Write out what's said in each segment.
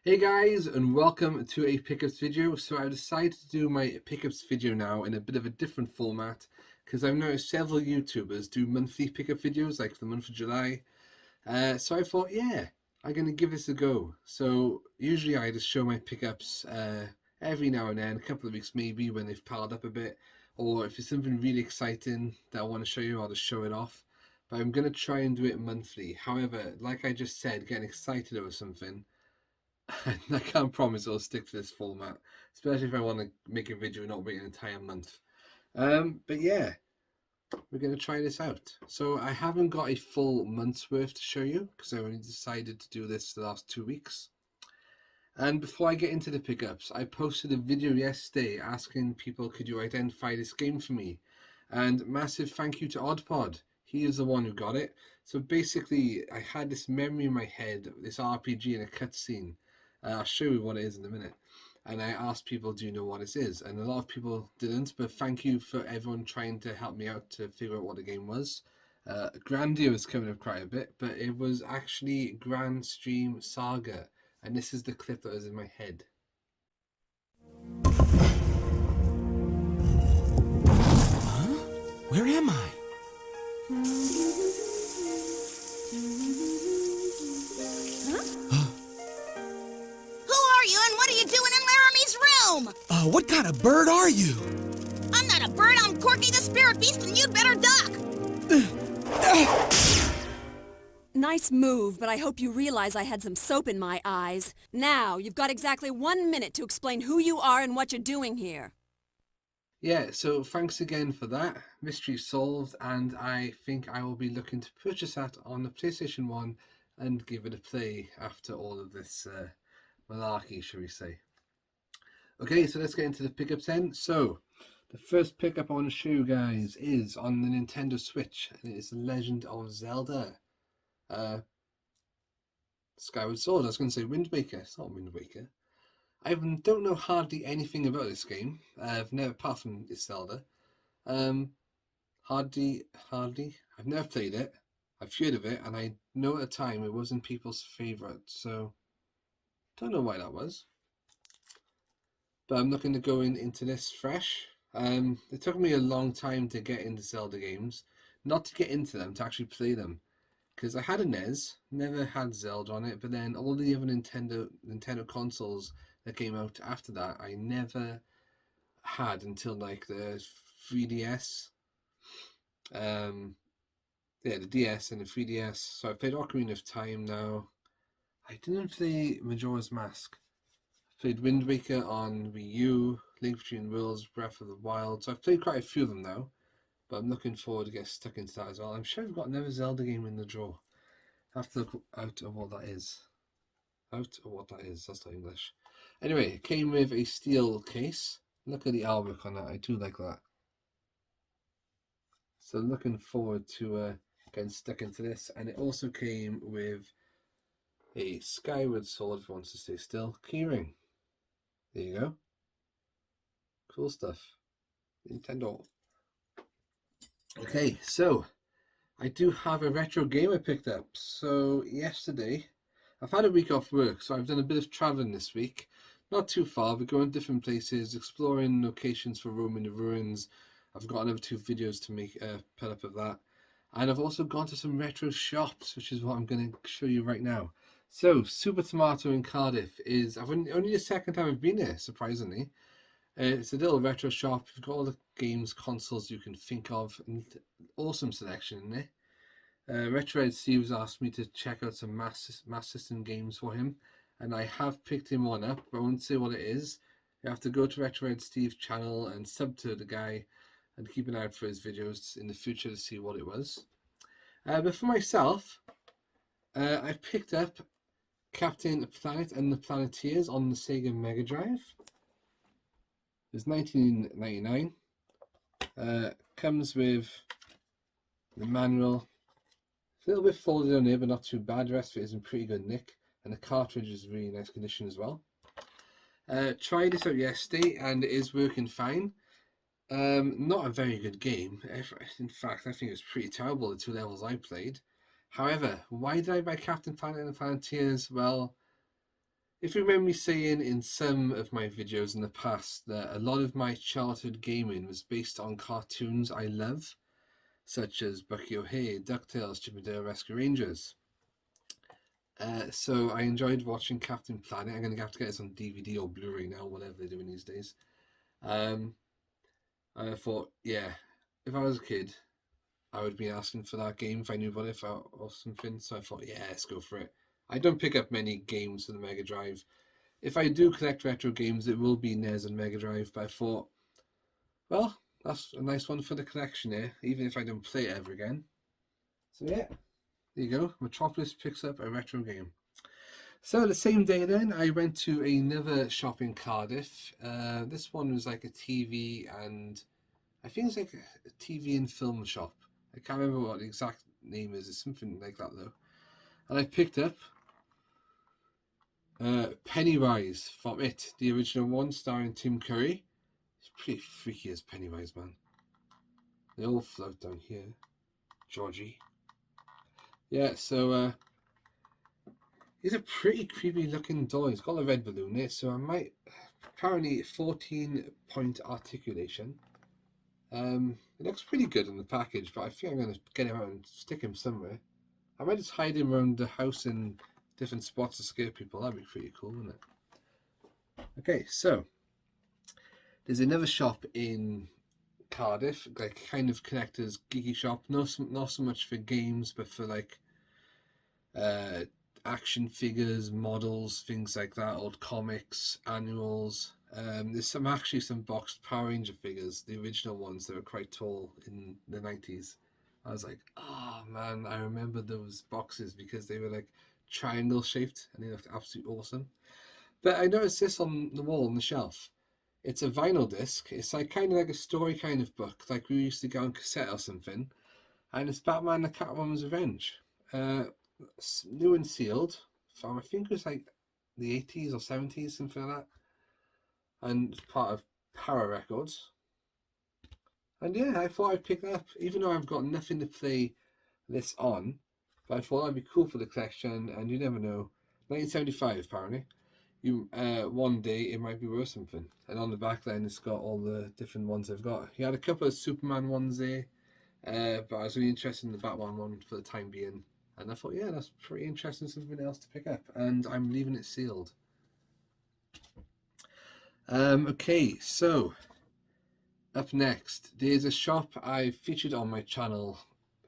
Hey guys, and welcome to a pickups video. So I've decided to do my pickups video now in a bit of a different format because I've noticed several YouTubers do monthly pickup videos like for the month of July. So I thought, yeah, I'm going to give this a go. So usually I just show my pickups every now and then, a couple of weeks maybe when they've piled up a bit, or if it's something really exciting that I want to show you, I'll just show it off. But I'm going to try and do it monthly. However, like I just said, getting excited over something, I can't promise I'll stick to this format, especially if I want to make a video and not wait an entire month. But yeah, we're going to try this out. So I haven't got a full month's worth to show you because I only decided to do this the last 2 weeks. And before I get into the pickups, I posted a video yesterday asking people, could you identify this game for me? And massive thank you to Oddpod. He is the one who got it. So basically, I had this memory in my head, this RPG in a cutscene. I'll show you what it is in a minute. And I asked people, do you know what this is? And a lot of people didn't, but thank you for everyone trying to help me out to figure out what the game was. Grandia was coming up quite a bit, but it was actually Grand Stream Saga, and this is the clip that was in my head. Huh? Where am I? Who are you and what are you doing in Laramie's room? What kind of bird are you? I'm not a bird, I'm Corky the Spirit Beast, and you'd better duck! Nice move, but I hope you realize I had some soap in my eyes. Now, you've got exactly 1 minute to explain who you are and what you're doing here. Yeah, so thanks again for that. Mystery solved, and I think I will be looking to purchase that on the PlayStation 1 and give it a play after all of this malarkey, shall we say. Okay, so let's get into the pickups then. So, the first pickup I want to show you guys is on the Nintendo Switch, and it is The Legend of Zelda. Skyward Sword. I was going to say Wind Waker. It's not Wind Waker. I don't know hardly anything about this game. I've never, apart from it's Zelda. Hardly. I've never played it. I've heard of it, and I know at the time it wasn't people's favorite. So, don't know why that was. But I'm looking to go into this fresh. It took me a long time to get into Zelda games, not to get into them, to actually play them. Because I had a NES, never had Zelda on it, but then all the other Nintendo consoles that came out after that, I never had until like the 3DS. Yeah, the DS and the 3DS. So I played Ocarina of Time now. I didn't play Majora's Mask. I played Wind Waker on Wii U, Link Between Worlds, Breath of the Wild. So I've played quite a few of them now, but I'm looking forward to get stuck into that as well. I'm sure I've got another Zelda game in the drawer. I have to look out of what that is. Out of what that is. That's not English. Anyway, it came with a steel case. Look at the artwork on that. I do like that. So looking forward to getting stuck into this. And it also came with a Skyward Sword, if it wants to stay still, keyring. There you go. Cool stuff. Nintendo. Okay, so I do have a retro game I picked up. So yesterday, I've had a week off work, so I've done a bit of traveling this week. Not too far, but going different places, exploring locations for roaming the ruins. I've got another 2 videos to make put up of that. And I've also gone to some retro shops, which is what I'm going to show you right now. So, Super Tomato in Cardiff is, I've only the second time I've been there, surprisingly. It's a little retro shop. You've got all the games, consoles you can think of, and awesome selection in there. Retrohead Steve's asked me to check out some Mass System games for him, and I have picked him one up, but I won't say what it is. You have to go to Retrohead Steve's channel and sub to the guy and keep an eye out for his videos in the future to see what it was. But for myself, I picked up Captain Planet and the Planeteers on the Sega Mega Drive. It's 1999. Comes with the manual. It's a little bit folded on here, but not too bad. The rest of it is in pretty good nick, and the cartridge is in really nice condition as well. Tried this out yesterday, and it is working fine. Not a very good game. In fact, I think it was pretty terrible, the 2 levels I played. However, why did I buy Captain Planet and the Planeteers? Well, If you remember me saying in some of my videos in the past that a lot of my childhood gaming was based on cartoons I love, such as Bucky O'Hare, DuckTales, Chip 'n Dale Rescue Rangers. So I enjoyed watching Captain Planet. I'm going to have to get this on DVD or Blu-ray now, whatever they're doing these days. And I thought, yeah, if I was a kid, I would be asking for that game if I knew about it or something. So I thought, yeah, let's go for it. I don't pick up many games for the Mega Drive. If I do collect retro games, it will be NES and Mega Drive. But I thought, well, that's a nice one for the collection here, even if I don't play it ever again. So yeah, there you go. Metropolis picks up a retro game. So the same day then, I went to another shop in Cardiff. This one was like a TV and I think it's like a TV and film shop. I can't remember what the exact name is. It's something like that though. And I picked up Pennywise from It, the original one starring Tim Curry. It's pretty freaky as Pennywise, man. They all float down here. Georgie. Yeah, so he's a pretty creepy looking doll. He's got a red balloon there, so I might... Apparently 14-point articulation. It looks pretty good in the package, but I think I'm going to get him out and stick him somewhere. I might just hide him around the house in different spots to scare people. That'd be pretty cool, wouldn't it? Okay, so there's another shop in Cardiff, like kind of connectors geeky shop. Not so much for games, but for like action figures, models, things like that, old comics, annuals. There's some boxed Power Ranger figures, the original ones that were quite tall in the 90s. I was like, oh man, I remember those boxes because they were like triangle shaped and they looked absolutely awesome. But I noticed this on the wall on the shelf. It's a vinyl disc. It's like kind of like a story kind of book, like we used to get on cassette or something. And it's Batman: The Catwoman's Revenge. New and sealed from, I think it was like the 80s or 70s, something like that. And it's part of Power Records. And yeah, I thought I'd pick that up, even though I've got nothing to play this on. But I thought that'd be cool for the collection, and you never know. 1975, apparently. One day it might be worth something. And on the back then, it's got all the different ones I've got. He had a couple of Superman ones there, but I was really interested in the Batman one for the time being. And I thought, yeah, that's pretty interesting, something else to pick up. And I'm leaving it sealed. Okay, so up next, there's a shop I featured on my channel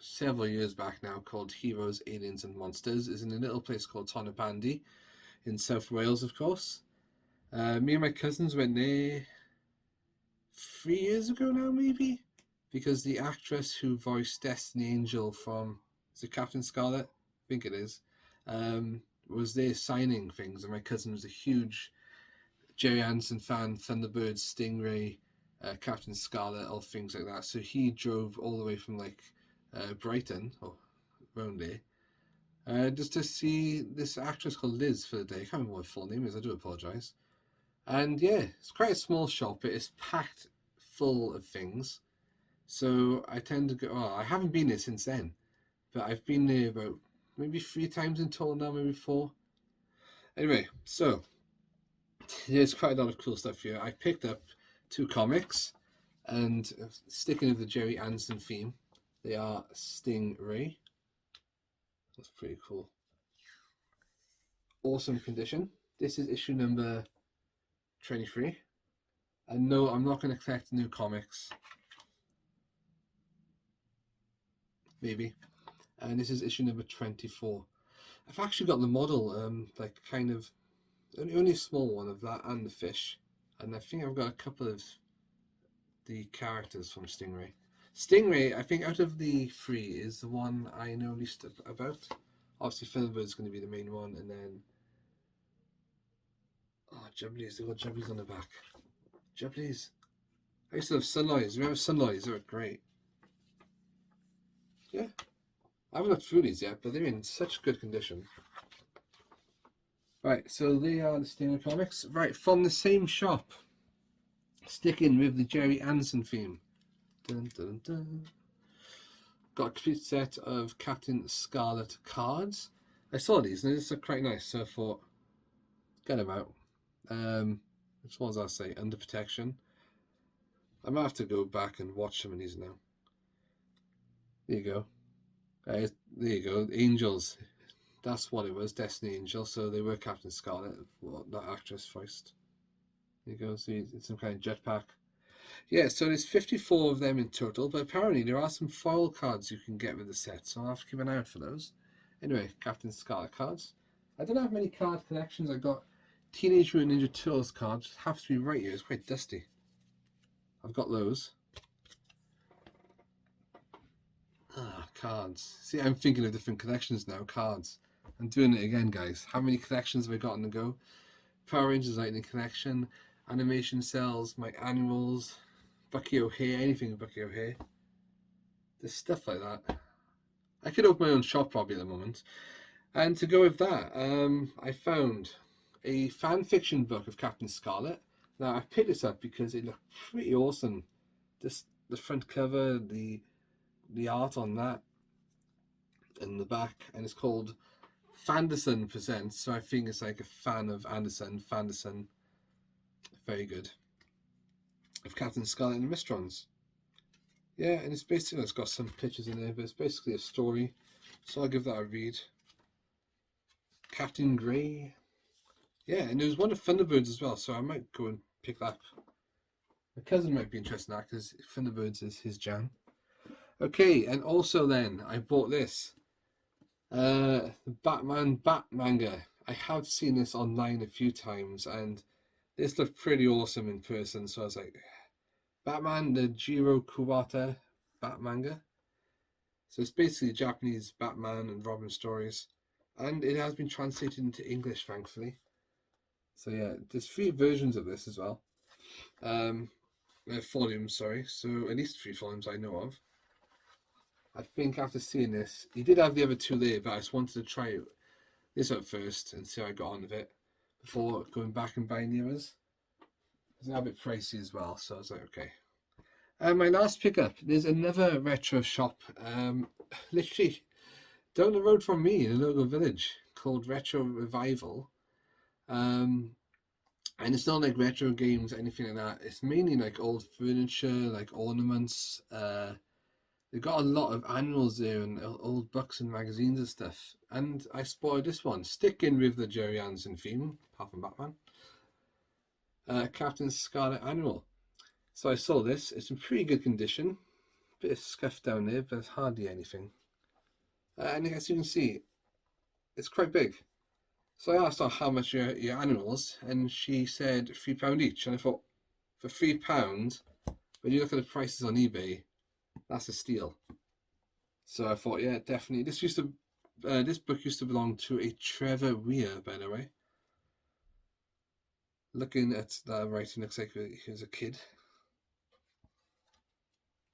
several years back now called Heroes, Aliens and Monsters. It's in a little place called Tonypandy in South Wales, of course. Me and my cousins went there 3 years ago now, maybe, because the actress who voiced Destiny Angel from, is it Captain Scarlet? I think it is. Was there signing things, and my cousin was a huge Jerry Anderson fan, Thunderbird, Stingray, Captain Scarlet, all things like that. So he drove all the way from like Brighton or around there, just to see this actress called Liz for the day. I can't remember what her full name is. I do apologise. And yeah, it's quite a small shop. It is packed full of things. So I tend to go. Well, I haven't been there since then, but I've been there about maybe 3 times in total now, maybe 4. Anyway, so there's quite a lot of cool stuff here. I picked up 2 comics, and sticking with the Jerry Anderson theme, they are Stingray. That's pretty cool. Awesome condition. This is issue number 23. And no, I'm not going to collect new comics. Maybe. And this is issue number 24. I've actually got the model, like kind of, only a small one of that and the fish. And I think I've got a couple of the characters from Stingray. Stingray, I think out of the 3 is the one I know least about. Obviously Thunderbird's going to be the main one, and then Jubblies, they've got Jubblies on the back. Jubblies. I used to have Sunlights. Remember Sunlights? They were great. Yeah. I haven't looked through these yet, but they're in such good condition. Right, so they are the Stingray comics. Right, from the same shop. Sticking with the Jerry Anderson theme. Dun, dun, dun. Got a complete set of Captain Scarlet cards. I saw these and they just look quite nice, so I thought, get him out. Which ones I say? Under Protection. I might have to go back and watch some of these now. There you go. There you go. Angels. That's what it was. Destiny Angel. So they were Captain Scarlet. That actress voiced. There you go. See, it's some kind of jetpack. Yeah, so there's 54 of them in total, but apparently there are some foil cards you can get with the set, so I'll have to keep an eye out for those. Anyway, Captain Scarlet cards. I don't have many card collections. I got Teenage Mutant Ninja Turtles cards. It has to be right here. It's quite dusty. I've got those. Cards. See, I'm thinking of different collections now. Cards. I'm doing it again, guys. How many collections have I got on the go? Power Rangers Lightning Collection, Animation Cells, my annuals, Bucky O'Hare, anything with Bucky O'Hare. There's stuff like that. I could open my own shop probably at the moment. And to go with that, I found a fan fiction book of Captain Scarlet. Now, I picked this up because it looked pretty awesome. The front cover, the art on that, and the back, and it's called Fanderson Presents. So I think it's like a fan of Anderson. Fanderson, very good. Of Captain Scarlet and the Mystrons. Yeah, and it's basically, it's got some pictures in there, but it's basically a story. So I'll give that a read. Captain Grey. Yeah, and there was one of Thunderbirds as well, so I might go and pick that up. My cousin might be interested in that because Thunderbirds is his jam. Okay, and also then I bought this. The Batman Bat manga. I have seen this online a few times and this looked pretty awesome in person, so I was like, Batman, the Jiro Kuwata Bat manga. So it's basically Japanese Batman and Robin stories. And it has been translated into English, thankfully. So yeah, there's 3 versions of this as well. Volumes, sorry. So at least 3 volumes I know of. I think after seeing this, he did have the other 2 there, but I just wanted to try this out first and see how I got on with it before going back and buying the others. It's a bit pricey as well, so I was like, okay. My last pickup, there's another retro shop, literally down the road from me in a local village called Retro Revival. And it's not like retro games, anything like that. It's mainly like old furniture, like ornaments. They've got a lot of annuals there and old books and magazines and stuff. And I spotted this one, sticking with the Jerry Anderson theme, apart from Batman. Captain Scarlet Annual. So I saw this. It's in pretty good condition. Bit of scuff down there, but it's hardly anything. And as you can see, it's quite big. So I asked her how much your annuals, and she said £3 each. And I thought, for £3, when you look at the prices on eBay, that's a steal. So I thought, yeah, definitely. This book used to belong to a Trevor Weir, by the way. Looking at that writing, looks like he was a kid.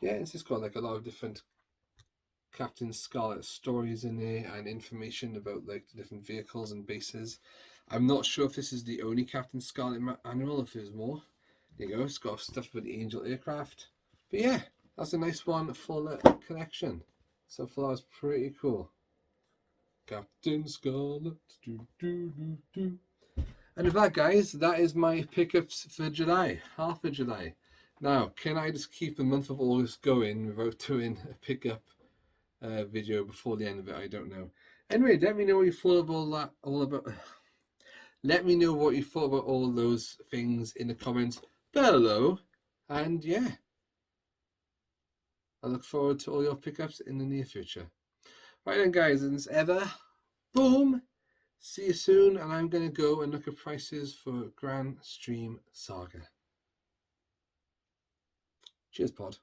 Yeah, it's just got like a lot of different Captain Scarlet stories in there and information about like the different vehicles and bases. I'm not sure if this is the only Captain Scarlet annual, if there's more. There you go, it's got stuff about the Angel aircraft. But yeah, that's a nice one for the collection. So far, that's pretty cool. Captain Scarlet. And with that, guys, that is my pickups for July, half of July. Now, can I just keep the month of August going without doing a pickup video before the end of it? I don't know. Anyway, let me know what you thought about let me know what you thought about all those things in the comments below. And yeah, I look forward to all your pickups in the near future. Right then, guys, and as ever, boom. See you soon, and I'm going to go and look at prices for Grand Stream Saga. Cheers, pod.